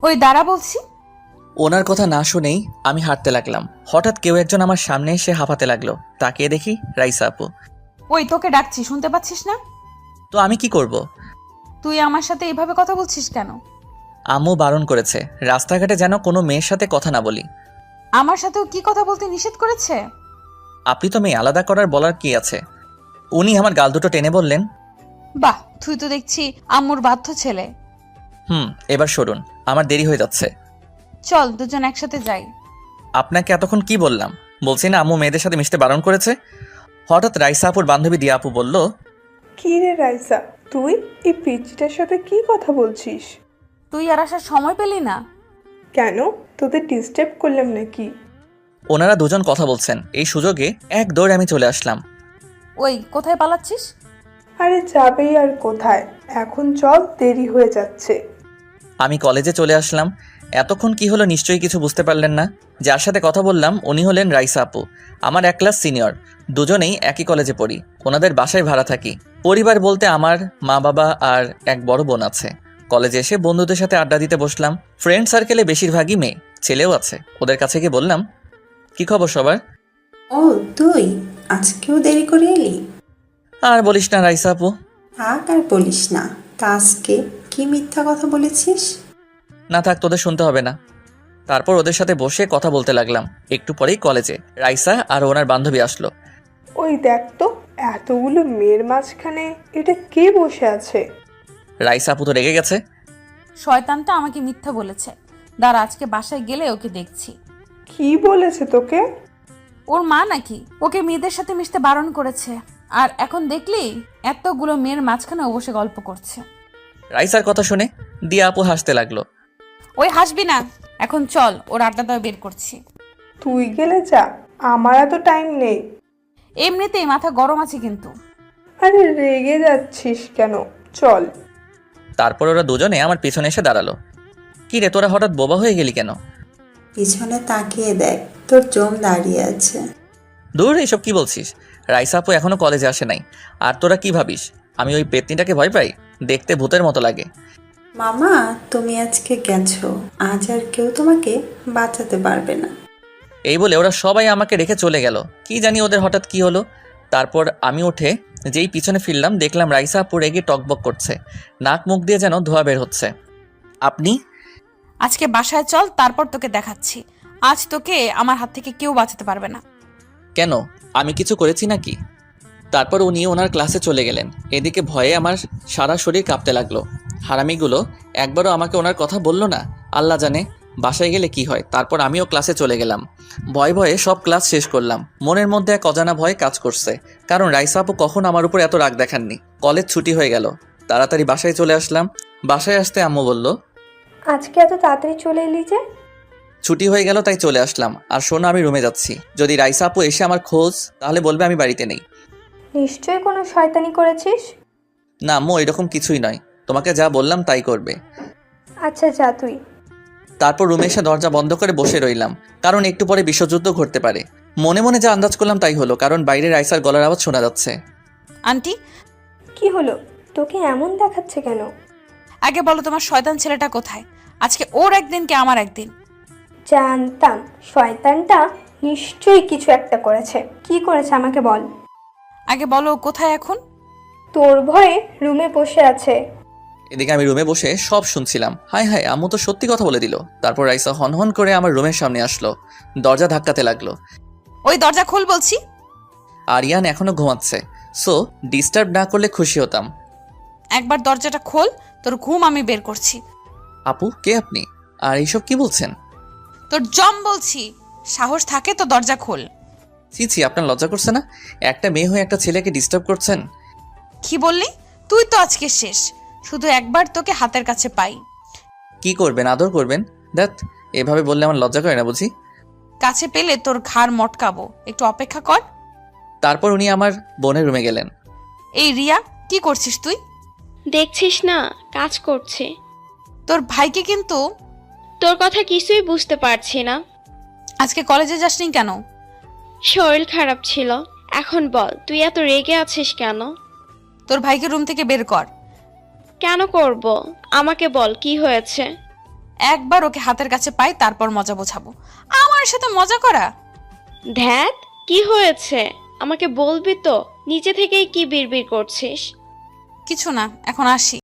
ওই দাঁড়া বলছি। ওনার কথা না শুনেই আমি হাঁটতে লাগলাম। হঠাৎ কেউ একজন আমার সামনে এসে হাঁপাতে লাগলো। তাকিয়ে দেখি রাইসা আপু। ওই তোকে ডাকছি, শুনতে পাচ্ছিস না? তো আমি কি করব? তুই আমার সাথে এইভাবে কথা বলছিস কেন? আম্মু বারণ করেছে রাস্তাঘাটে যেন কোনো মেয়ের সাথে কথা না বলি। আমার সাথেও কি কথা বলতে নিষেধ করেছে? আপনি তো মেয়ে, আলাদা করার বলার কি আছে? উনি আমার গাল দুটো টেনে বললেন, বাহ, তুই তো দেখছি আম্মুর বাধ্য ছেলে। এবার সরুন, আমার দেরি হয়ে যাচ্ছে। চল দুজন একসাথে যাই। আপনাকে এতক্ষণ কি বললাম? বলছি না আম্মু মেয়েদের সাথে মিশতে বারণ করেছে। হঠাৎ রাইসা আপুর বান্ধবী দিয়া আপু বলল, কি রে রাইসা, তুই এই পিচ্চিটার সাথে কি কথা বলছিস? তুই আর আসার সময় পেলি না? কেন, তোদের ডিস্টার্ব করলাম নাকি? ওনারা দুজন কথা বলছেন, এই সুযোগে এক দৌড়ে আমি চলে আসলাম। ওই কোথায় পালাচ্ছিস? আরে যাবেই আর কোথায়, এখন চল, দেরি হয়ে যাচ্ছে। আমি কলেজে চলে আসলাম। এতক্ষণ কি হলো নিশ্চয়ই কিছু বুঝতে পারলেন না। যার সাথে কথা বললাম উনি হলেন রাইসা আপু, আমার এক ক্লাস সিনিয়র। দুজনেই একই কলেজে পড়ি, ওনাদের বাসায় ভাড়া থাকি। পরিবার বলতে আমার মা বাবা আর এক বড় বোন আছে। কলেজে এসে বন্ধুদের সাথে আড্ডা দিতে বসলাম। ফ্রেন্ড সার্কেলে বেশিরভাগই মেয়ে, ছেলেও আছে। ওদের কাছে গিয়ে বললাম, কি খবর সবার? ও তুই আজকেও দেরি করে এলি? আর বলিস না রাইসা আপু। থাক আর বলিস না। তা আজকে কি মিথ্যা কথা বলেছিস? না থাক, তোদের শুনতে হবে না। তারপর ওদের সাথে বসে কথা বলতে লাগলাম। একটু পরেই কলেজে রাইসা আর ওনার বান্ধবী আসলো। ওই দেখ তো, এতগুলো মেয়ের মাঝখানে এটা কে বসে আছে? রাইসা আপু তো রেগে গেছে। শয়তানটা আমাকে মিথ্যা বলেছে। দাঁড়া, আজকে বাসায় গেলে ওকে দেখছি। কি বলেছে তোকে? ওর মা নাকি ওকে মেয়েদের সাথে মিশতে বারণ করেছে। আর এখন দেখলি এতগুলো মেয়ের মাঝখানে ও বসে গল্প করছে। রাইসার কথা শুনে দিয়া আপু হাসতে লাগলো। ওই হাসবি না, এখন চল ওর আড্ডা দেওয়া বের করছি। তুই গেলে যা, আমার এত টাইম নেই। এমনিতেই মাথা গরম আছে কিন্তু। আরে রেগে যাচ্ছিস কেন, চল। তারপর ওরা দুজনে আমার পিছনে এসে দাঁড়ালো। কি রে, তোরা হঠাৎ বোবা হয়ে গেলি কেন? পিছনে তাকিয়ে দেখ, তোর জম দাঁড়িয়ে আছে। দূর, এসব কি বলছিস? রাইসা আপু এখনো কলেজে আসে নাই। আর তোরা কি ভাবিস আমি ওই পেতনিটাকে ভয় পাই? দেখতে ভূতের মতো লাগে। মামা, তুমি আজকে গেছো, আজ আর কেউ তোমাকে বাঁচাতে পারবে না। এই বলে ওরা সবাই আমাকে রেখে চলে গেল। কি জানি ওদের হঠাৎ কি হলো। তারপর আমি উঠে যেই পিছনে ফিরলাম, দেখলাম রাইসা আপু রেগে টকবক করছে। নাক মুখ দিয়ে যেন ধোঁয়া বের হচ্ছে। আপনি? আজকে বাসায় চল, তারপর তোকে দেখাচ্ছি। আজ তোকে আমার হাত থেকে কেউ বাঁচাতে পারবে না। কেন, আমি কিছু করেছি নাকি? তারপর উনি ওনার ক্লাসে চলে গেলেন। এদিকে ভয়ে আমার সারা শরীর কাঁপতে লাগলো। হারামিগুলো একবারও আমাকে ওনার কথা বলল না। আল্লাহ জানে বাসায় গেলে কি হয়। তারপর আমিও ক্লাসে চলে গেলাম। ভয়ে ভয়ে সব ক্লাস শেষ করলাম। মনের মধ্যে এক অজানা ভয় কাজ করছে, কারণ রাইসা আপু কখন আমার উপর এত রাগ দেখাননি। কলেজ ছুটি হয়ে গেল, তাড়াতাড়ি বাসায় চলে আসলাম। বাসায় আসতে আম্মু বলল, আজকে এত তাড়াতাড়ি চলে এলি যে? ছুটি হয়ে গেল তাই চলে আসলাম। আর শোনো, আমি রুমে যাচ্ছি। যদি রাইসা আপু এসে আমার খোঁজ, তাহলে বলবে আমি বাড়িতে নেই। নিশ্চয়ই কোনো শয়তানি করেছিস। না আম্মু, এরকম কিছুই নয়। তোমাকে যা বললাম তাই করবে। আচ্ছা যা তুই। তারপর রুমে এসে দরজা বন্ধ করে বসে রইলাম, কারণ একটু পরে বিশ্বযুদ্ধ ঘটতে পারে। মনে মনে যা আন্দাজ করলাম তাই হলো, কারণ বাইরে রাইসার গলার আওয়াজ শোনা যাচ্ছে। আন্টি, কি হলো, তোকে এমন দেখাচ্ছে কেন? আগে বলো তোমার শয়তান ছেলেটা কোথায়? আজকে ওর একদিন কি আমার একদিন। জানতাম শয়তানটা নিশ্চয়ই কিছু একটা করেছে। কি করেছে আমাকে বল। আগে বলো ও কোথায় এখন? তোর ভয়ে রুমে বসে আছে। এদিকে আমি রুমে বসে সব শুনছিলাম। হায় হায়, আম্মু তো সত্যি কথা বলে দিল। তারপর রাইসা হনহন করে আমার রুমের সামনে আসলো, দরজা ধাক্কাতে লাগলো। ওই দরজা খোল বলছি। আরিয়ান এখনো ঘুমাচ্ছে, সো ডিস্টার্ব না করলে খুশি হতাম। একবার দরজাটা খোল, তোর ঘুম আমি বের করছি। আপু, কে আপনি? আর এইসব কি বলছেন? তোর জম বলছি, সাহস থাকে তো দরজা খোল। ছি ছি, আপনার লজ্জা করছে না? একটা মেয়ে হয়ে একটা ছেলেকে ডিস্টার্ব করছেন। কি বললি? তুই তো আজকে শেষ। শুধু একবার তোকে হাতের কাছে পাই। কি করবেন, আদর করবেন? দেখ, এভাবে বললে আমার লজ্জা করে না বুঝি? কাছে পেলে তোর ঘাড় মটকাবো, একটু অপেক্ষা কর। তারপর উনি আমার বোনের রুমে গেলেন। এই রিয়া, কি করছিস তুই? দেখছিস না, কাজ করছে। তোর ভাইকে কিন্তু। তোর কথা কিছুই বুঝতে পারছি না। আজকে কলেজে যাসনি কেন? শরীর খারাপ ছিল। এখন বল, তুই এত রেগে আছিস কেন? তোর ভাইকে রুম থেকে বের কর। কেন করব? আমাকে বল কি হয়েছে। একবার ওকে হাতের কাছে পাই তারপর মজা বোঝাবো। আমার সাথে মজা করা? ধ্যাত, কি হয়েছে আমাকে বলবি তো? নিচে থেকেই কি বিড়বিড় করছিস? কিছু না, এখন আসি।